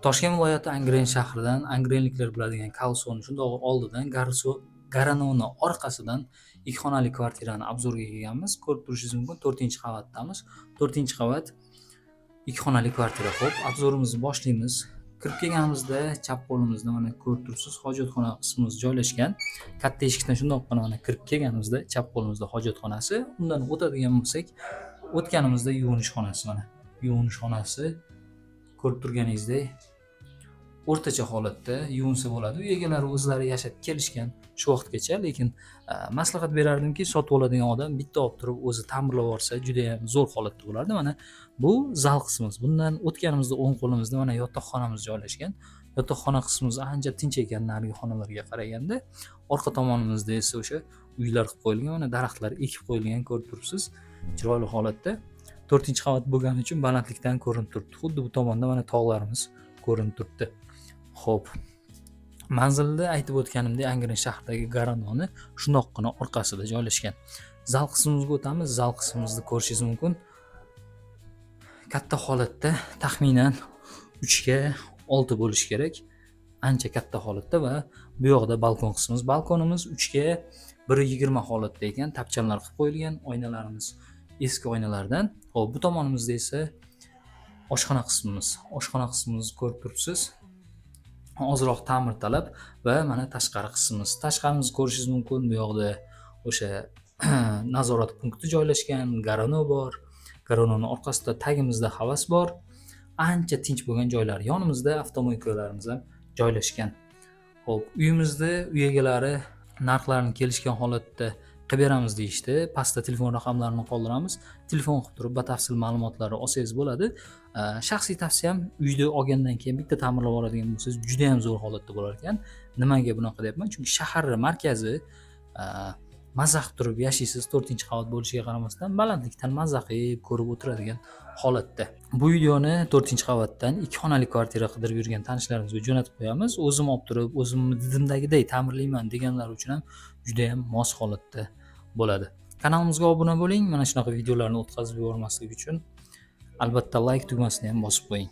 Toshkent viloyati Angren shahridan angrenliklar biladigan Kalsoni shundoq oldidan Garanoni orqasidan 2 xonali kvartirani obzorga kelganmiz. Ko'rib turishingiz mumkin, 4-qavatdamiz. 4-qavat 2 xonali kvartira. Xo'p, obzorimizni boshlaymiz. Kirib kelganimizda chap qo'limizda mana ko'rib turibsiz, hojatxona qismimiz joylashgan. Katta eshikdan shundoqqina mana kirib kelganimizda chap qo'limizda hojatxonasi, undan o'tadigan bo'lsak, o'tganimizda yuvinish xonasi mana. Yuvinish xonasi ko'rib turganingizdek o'rtacha holatda yuvinsa bo'ladi. Uy egalari o'zlari yashab kelishgan shu vaqtgacha, lekin maslahat berardimki, sotib oladigan odam bitta olib turib o'zi ta'mirlab olsa juda ham zo'r holatda bo'lardi. Mana bu zal qismimiz. Bundan o'tganimizda o'ng qo'limizda mana yotoqxonamiz joylashgan. Yotoqxona qismimiz ancha tinch ekan narigi xonalarga qaraganda. Orqa tomonimizda esa o'sha uylar qilib qo'yilgan, mana daraxtlar ekib qo'yilgan, ko'rib turibsiz. Chiroyli holatda. 4-qavat bo'lgani uchun balandlikdan ko'rinib turibdi. Xuddi bu tomonda mana tog'larimiz ko'rinib turibdi. Xo'p. Manzilda aytib o'tganimdek Angren shahridagi Garanoni shundoqqina orqasida joylashgan. Zal qismimizga o'tamiz. Zal qismimizni ko'rishingiz mumkin. Katta holatda, taxminan 3/6 bo'lishi kerak. Ancha katta holatda va bu yoqda balkon qismimiz. Balkonimiz 3/120 holatda ekan, tapchanlar qilib qo'yilgan, oynalarimiz eski oynalardan. Xo'p, bu tomonimizda esa oshxona qismimiz. Oshxona qismimizni ko'rib turibsiz. Ozroq ta'mir talab va mana tashqari qismimiz. Tashqarimizni ko'rishingiz mumkin. Bu yoqda o'sha nazorat punkti joylashgan, Garano bor. Garanoni orqasida tagimizda havas bor. Ancha tinch bo'lgan joylar. Yonimizda avtomobillarimiz ham joylashgan. Xo'p, uyimizda uy egalari narxlarni kelishgan holatda qilib beramiz deyishdi. Pastda telefon raqamlarini qoldiramiz. Telefon qilib turib batafsil ma'lumotlarni olsangiz bo'ladi. Shaxsiy tavsiyam, uyni olgandan keyin bitta ta'mirlab oladigan bo'lsangiz, juda ham zo'r holatda bo'lar ekan. Nimaga bunaqa deyapman? Chunki shahar markazi mazza qilib turib yashaysiz, 4-qavat bo'lishiga qaramasdan balandlikdan mazza qilib ko'rib o'tiradigan holatda. Bu videoni 4-qavatdan 2 xonali kvartira qidirib yurgan tanishlarimizga jo'natib qo'yamiz. O'zim olib turib, o'zimni didimdagidek ta'mirlayman deganlar uchun ham juda ham mos holatda bo'ladi. Kanalimizga obuna bo'ling. Mana shunaqa videolarni o'tkazib yubormaslik uchun albatta like tugmasini ham bosib qo'ying.